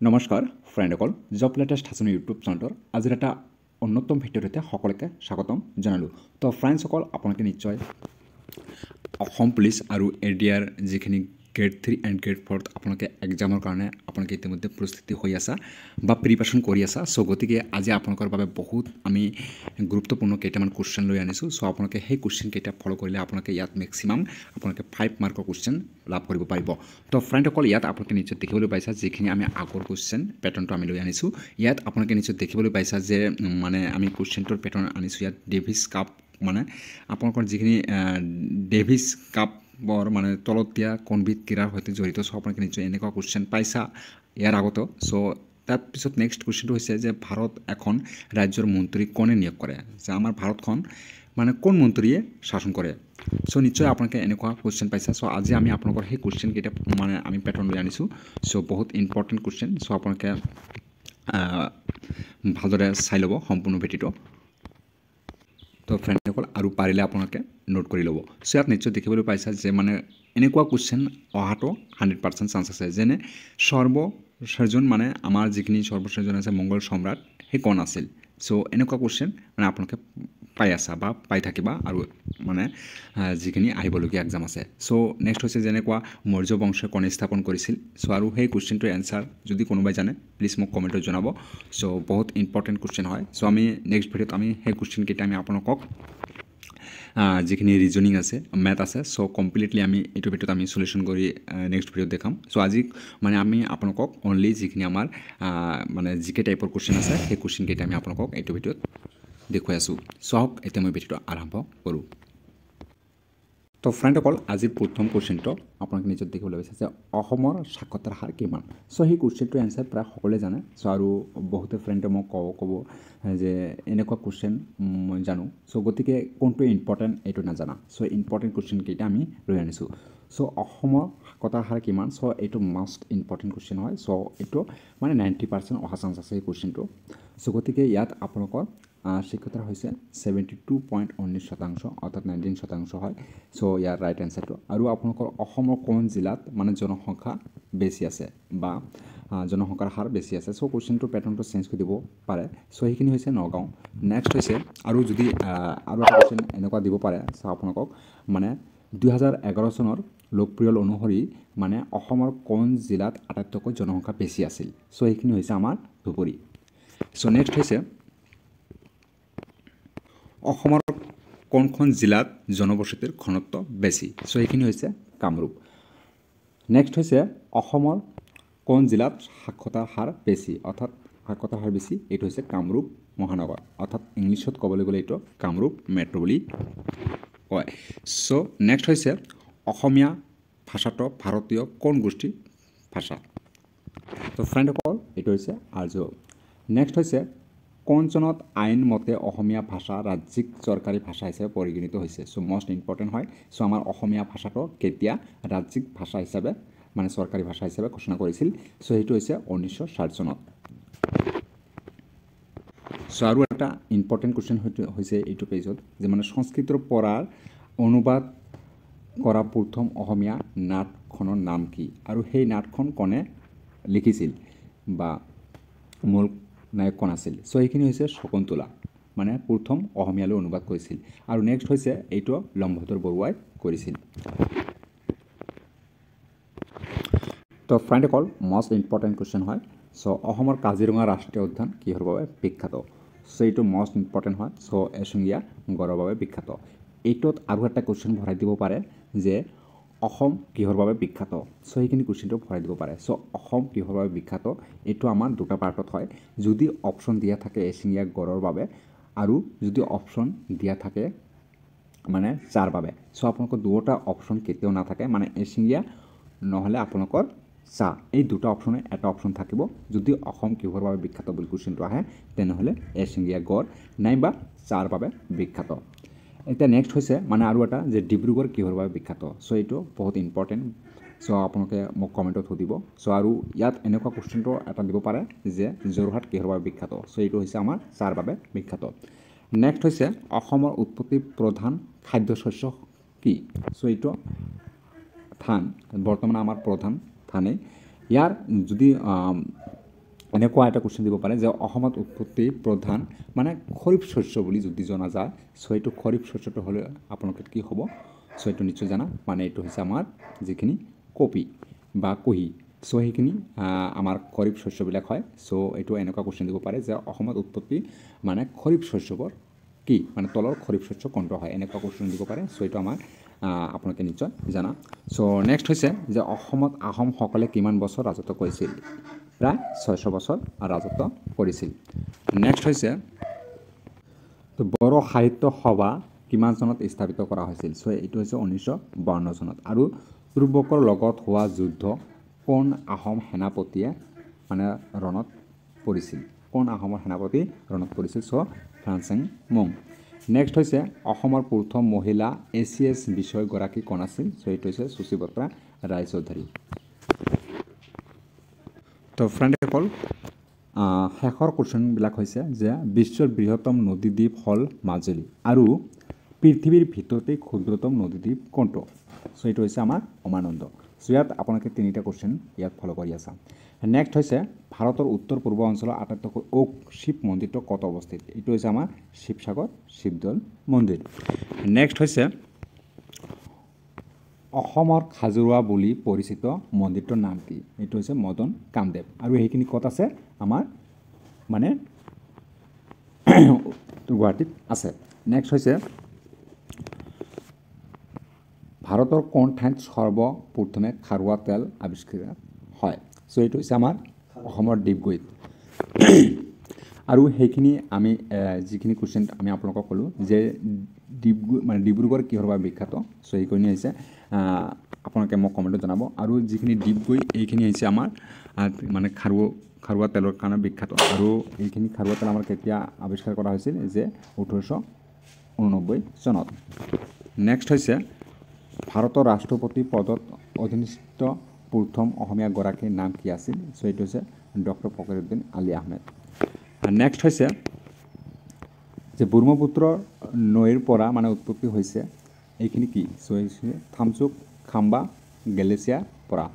নমস্কাৰ ফ্ৰেণ্ডসকল job latest Hason YouTube চেনেলৰ আজিৰ এটা অন্যতম ভিডিঅ'ৰ সৈতে সকলোকে স্বাগতম জনালোঁ। তো ফ্ৰেণ্ডসকল আপোনালোকে নিশ্চয় অসম পুলিচ আৰু এডিআৰ যিখিনি গ্ৰেড 3 এণ্ড গ্ৰেড 4 আপোনালোকে এক্সামৰ কাৰণে আপোনালোকে ইতিমধ্যে প্ৰস্তুতি হৈ আছা বা প্ৰিপাৰেশ্যন কৰি আছা। চ' গতিকে আজি আপোনালোকৰ বাবে বহুত আমি গুৰুত্বপূৰ্ণ কেইটামান কুৱেশ্যন লৈ আনিছোঁ। চ' আপোনালোকে সেই কুৱেশ্যন কেইটা ফ'ল' কৰিলে আপোনালোকে ইয়াত মেক্সিমাম আপোনালোকে 5 মাৰ্কৰ কুৱেশ্যন লাভ কৰিব পাৰিব। তো ফ্ৰেণ্ডসকল ইয়াত আপোনালোকে নিশ্চয় দেখিবলৈ পাইছা যিখিনি আমি আগৰ কুৱেশ্যন পেটাৰ্ণটো আমি লৈ আনিছোঁ। ইয়াত আপোনালোকে নিশ্চয় দেখিবলৈ পাইছা যে মানে আমি কুৱেশ্যনটোৰ পেটাৰ্ণ আনিছোঁ। ইয়াত ডেভিছ কাপ মানে আপোনালোকৰ যিখিনি ডেভিছ কাপৰ মানে তলত দিয়া কোনবিধ ক্ৰীড়াৰ সৈতে জড়িত। চ' আপোনালোকে নিশ্চয় এনেকুৱা কুৱেশ্যন পাইছা ইয়াৰ আগতো। চ' তাৰপিছত নেক্সট কুৱেশ্যনটো হৈছে যে ভাৰত এখন ৰাজ্যৰ মন্ত্ৰী কোনে নিয়োগ কৰে, যে আমাৰ ভাৰতখন মানে কোন মন্ত্ৰীয়ে শাসন কৰে। চ' নিশ্চয় আপোনালোকে এনেকুৱা কুৱেশ্যন পাইছা। চ' আজি আমি আপোনালোকৰ সেই কুৱেশ্যন কেইটা মানে আমি পেটাৰ্ণ লৈ আনিছোঁ। চ' বহুত ইম্পৰ্টেণ্ট কুৱেশ্যন। চ' আপোনালোকে ভালদৰে চাই ল'ব সম্পূৰ্ণ ভিডিঅ'টো। তো ফ্ৰেণ্ডসকল আৰু পাৰিলে আপোনালোকে নোট কৰি ল'ব। চ' ইয়াত নিশ্চয় দেখিবলৈ পাইছা যে মানে এনেকুৱা কুৱেশ্যন অহাটো 100% চান্স আছে। যেনে সৰ্বশ্ৰেষ্ঠ মানে আমাৰ যিখিনি সৰ্বশ্ৰেষ্ঠ আছে মংগল সম্ৰাট সেই কোন আছিল। চ' এনেকুৱা কুৱেশ্যন মানে আপোনালোকে পাই আছা বা পাই থাকিবা আৰু মানে যিখিনি আহিবলগীয়া এক্সাম আছে। চ' নেক্সট হৈছে যেনেকুৱা মৌৰ্য বংশই কোনে স্থাপন কৰিছিল। চ' আৰু সেই কুৱেশ্যনটোৰ এনচাৰ যদি কোনোবাই জানে প্লিজ মোক কমেণ্টত জনাব। চ' বহুত ইম্পৰ্টেণ্ট কুৱেশ্যন হয়। চ' আমি নেক্সট ভিডিঅ'ত আমি সেই কুৱেশ্যনকেইটা আমি আপোনালোকক যিখিনি ৰিজনিং আছে মেথ আছে চ' কমপ্লিটলি আমি এইটো ভিডিঅ'ত আমি চলিউশ্যন কৰি নেক্সট ভিডিঅ'ত দেখাম। চ' আজি মানে আমি আপোনালোকক অনলি যিখিনি আমাৰ মানে জিকে টাইপৰ কুৱেশ্যন আছে সেই কুৱেশ্যনকেইটা আমি আপোনালোকক এইটো ভিডিঅ'ত দেখুৱাই আছোঁ। চ' হওক এতিয়া মই ভিডিঅ'টো আৰম্ভ কৰোঁ। তো ফ্ৰেণ্ডসকল আজিৰ প্ৰথম কুৱেশ্যনটো আপোনালোকে নিজত দেখিবলৈ পাইছে যে অসমৰ সাক্ষৰতাৰ হাৰ কিমান। চ' সেই কুৱেশ্যনটোৰ এনচাৰ প্ৰায় সকলোৱে জানে। চ' আৰু বহুতে ফ্ৰেণ্ডে মোক ক'ব যে এনেকুৱা কুৱেশ্যন মই জানো। চ' গতিকে কোনটো ইম্পৰ্টেণ্ট এইটো নাজানা। চ' ইম্পৰ্টেণ্ট কুৱেশ্যনকেইটা আমি লৈ আনিছোঁ। চ' অসমৰ সাক্ষৰতাৰ হাৰ কিমান। চ' এইটো মাষ্ট ইম্পৰ্টেণ্ট কুৱেশ্যন হয়। চ' এইটো মানে 90% অহা চান্স আছে এই কুৱেশ্যনটো। চ' গতিকে ইয়াত আপোনালোকৰ শিক্ষাৰ হৈছে 72.19% অৰ্থাৎ 19% হয়। চ' ইয়াৰ ৰাইট এনচাৰটো। আৰু আপোনালোকৰ অসমৰ কোন জিলাত মানে জনসংখ্যা বেছি আছে বা জনসংখ্যাৰ হাৰ বেছি আছে। চ' কুৱেশ্যনটোৰ পেটাৰ্ণটো চেঞ্জ কৰি দিব পাৰে। চ' সেইখিনি হৈছে নগাঁও। নেক্সট হৈছে আৰু যদি আৰু এটা কুৱেশ্যন এনেকুৱা দিব পাৰে। চ' আপোনালোকক মানে 2011 চনৰ লোকপ্ৰিয় অনুসৰি মানে অসমৰ কোন জিলাত আটাইতকৈ জনসংখ্যা বেছি আছিল। চ' সেইখিনি হৈছে আমাৰ ধুবুৰী। চ' নেক্সট হৈছে অসমৰ কোনখন জিলাত জনবসতিৰ ঘনত্ব বেছি। চ' সেইখিনি হৈছে কামৰূপ। নেক্সট হৈছে অসমৰ কোন জিলাত সাক্ষৰতাৰ হাৰ বেছি অৰ্থাৎ সাক্ষৰতাৰ হাৰ বেছি এইটো হৈছে কামৰূপ মহানগৰ অৰ্থাৎ ইংলিছত ক'বলৈ গ'লে এইটো কামৰূপ মেট্ৰ' বুলি কয়। চ' নেক্সট হৈছে অসমীয়া ভাষাটো ভাৰতীয় কোন গোষ্ঠীৰ ভাষা। তো ফ্ৰেণ্ডসকল এইটো হৈছে আৰ্য। নেক্সট হৈছে কোন চনত আইন মতে অসমীয়া ভাষা ৰাজ্যিক চৰকাৰী ভাষা হিচাপে পৰিগণিত হৈছে। চ' মষ্ট ইম্পৰ্টেণ্ট হয়। চ' আমাৰ অসমীয়া ভাষাটো কেতিয়া ৰাজ্যিক ভাষা হিচাপে মানে চৰকাৰী ভাষা হিচাপে ঘোষণা কৰিছিল। চ' সেইটো হৈছে 1960 চনত। চ' আৰু এটা ইম্পৰ্টেণ্ট কুৱেশ্যন হৈছে এইটো পেজত যে মানে সংস্কৃতৰ পৰা অনুবাদ কৰা প্ৰথম অসমীয়া নাটখনৰ নাম কি আৰু সেই নাটখন কোনে লিখিছিল বা মূল নায়ক কোন আছিল। চ' সেইখিনি হৈছে শকুন্তলা মানে প্ৰথম অসমীয়ালৈ অনুবাদ কৰিছিল। আৰু নেক্সট হৈছে এইটো লম্বোদৰ বৰুৱাই কৰিছিল। তো ফ্ৰেণ্ডসকল মষ্ট ইম্পৰ্টেণ্ট কুৱেশ্যন হয়। চ' অসমৰ কাজিৰঙা ৰাষ্ট্ৰীয় উদ্যান কিহৰ বাবে বিখ্যাত। চ' এইটো মষ্ট ইম্পৰ্টেণ্ট হয়। চ' এশিঙীয়া গঁড়ৰ বাবে বিখ্যাত। এইটোত আৰু এটা কুৱেশ্যন ভৰাই দিব পাৰে যে অসম কিহৰ বাবে বিখ্যাত। চ' সেইখিনি কুৱেশ্যনটো ভৰাই দিব পাৰে। চ' অসম কিহৰ বাবে বিখ্যাত এইটো আমাৰ দুটা পাৰ্টত হয়। যদি অপশ্যন দিয়া থাকে এশিঙীয়া গঁড়ৰ বাবে আৰু যদি অপশ্যন দিয়া থাকে মানে চাহৰ বাবে। চ' আপোনালোকৰ দুটা অপশ্যন কেতিয়াও নাথাকে মানে এশিঙীয়া নহ'লে আপোনালোকৰ চাহ এই দুটা অপশ্যনে এটা অপশ্যন থাকিব। যদি অসম কিহৰ বাবে বিখ্যাত বুলি কুৱেশ্যনটো আহে তেনেহ'লে এশিঙীয়া গঁড় নাইবা চাহৰ বাবে বিখ্যাত। এতিয়া নেক্সট হৈছে মানে আৰু এটা যে ডিব্ৰুগড় কিহৰ বাবে বিখ্যাত। চ' এইটো বহুত ইম্পৰ্টেণ্ট। চ' আপোনালোকে মোক কমেণ্টত সুধিব। চ' আৰু ইয়াত এনেকুৱা কুৱেশ্যনটো এটা দিব পাৰে যে যোৰহাট কিহৰ বাবে বিখ্যাত। চ' এইটো হৈছে আমাৰ চাহৰ বাবে বিখ্যাত। নেক্সট হৈছে অসমৰ উৎপত্তি প্ৰধান খাদ্যশস্য কি। চ' এইটো ধান বৰ্তমান আমাৰ প্ৰধান ধানেই। ইয়াৰ যদি এনেকুৱা এটা কুৱেশ্যন দিব পাৰে যে অসমত উৎপত্তি প্ৰধান মানে খৰিফ শস্য বুলি যদি জনা যায় চ' এইটো খৰিফ শস্যটো হ'লে আপোনালোকে কি হ'ব চ' এইটো নিশ্চয় জানা মানে এইটো হৈছে আমাৰ যিখিনি কপি বা কুঁহি চ' সেইখিনি আমাৰ খৰিফ শস্যবিলাক হয় চ' এইটো এনেকুৱা কুৱেশ্যন দিব পাৰে যে অসমত উৎপত্তি মানে খৰিফ শস্যবোৰ কি মানে তলৰ খৰিফ শস্য কোনটো হয় এনেকুৱা কুৱেশ্যন দিব পাৰে চ' এইটো আমাৰ আপোনালোকে নিশ্চয় জানা চ' নেক্সট হৈছে যে অসমত আহোমসকলে কিমান বছৰ ৰাজত্ব কৰিছিল প্ৰায় 600 বছৰ ৰাজত্ব কৰিছিল নেক্সট হৈছে তো বড়ো সাহিত্য সভা কিমান চনত স্থাপিত কৰা হৈছিল চ' এইটো হৈছে 1952 চনত আৰু তুৰ্বকৰ লগত হোৱা যুদ্ধ কোন আহোম সেনাপতিয়ে মানে ৰণত পৰিছিল কোন আহোমৰ সেনাপতি ৰণত পৰিছিল চ' ফ্ৰান্সেং মুং নেক্সট হৈছে অসমৰ প্ৰথম মহিলা ACS বিষয়গৰাকী কোন আছিল চ' এইটো হৈছে সুচিত্ৰা ৰায়চৌধুৰী তো ফ্ৰেণ্ডসকল শেষৰ কুৱেশ্যনবিলাক হৈছে যে বিশ্বৰ বৃহত্তম নদীদ্বীপ হ'ল মাজুলী আৰু পৃথিৱীৰ ভিতৰতে ক্ষুদ্ৰতম নদীদ্বীপ কোনটো চ' এইটো হৈছে আমাৰ উমানন্দ চ' ইয়াত আপোনালোকে তিনিটা কুৱেশ্যন ইয়াত ফ'ল' কৰি আছা নেক্সট হৈছে ভাৰতৰ উত্তৰ পূৰ্ব অঞ্চলৰ আটাইতকৈ ওখ শিৱ মন্দিৰটো ক'ত অৱস্থিত এইটো হৈছে আমাৰ শিৱসাগৰ শিৱদৌল মন্দিৰ নেক্সট হৈছে অসমৰ খাজৰুৱা বুলি পৰিচিত মন্দিৰটোৰ নাম কি এইটো হৈছে মদন কামদেৱ আৰু সেইখিনি ক'ত আছে আমাৰ মানে গুৱাহাটীত আছে নেক্সট হৈছে ভাৰতৰ কোন ঠাইত সৰ্বপ্ৰথমে খাৰুৱা তেল আৱিষ্কৃত হয় চ' এইটো হৈছে আমাৰ অসমৰ ডিগবৈত আৰু সেইখিনি আমি যিখিনি কুৱেশ্যন আমি আপোনালোকক ক'লোঁ যে ডিব্ৰুগড় কিহৰ বাবে বিখ্যাত চ' এইখিনি হৈছে আপোনালোকে মোক কমেণ্টত জনাব আৰু যিখিনি ডিগবৈ এইখিনি হৈছে আমাৰ মানে খাৰুৱা তেলৰ কাৰণে বিখ্যাত আৰু এইখিনি খাৰুৱা তেল আমাৰ কেতিয়া আৱিষ্কাৰ কৰা হৈছিল যে 1889 চনত নেক্সট হৈছে ভাৰতৰ ৰাষ্ট্ৰপতি পদত অধিষ্ঠিত প্ৰথম অসমীয়া গৰাকীৰ নাম কি আছিল চ' এইটো হৈছে ডক্টৰ ফখৰুদ্দিন আলি আহমেদ নেক্সট হৈছে যে ব্ৰহ্মপুত্ৰ নৈৰ পৰা মানে উৎপত্তি হৈছে এইখিনি কি চ' হৈছে থামচুক খাম্বা গেলেচিয়াৰ পৰা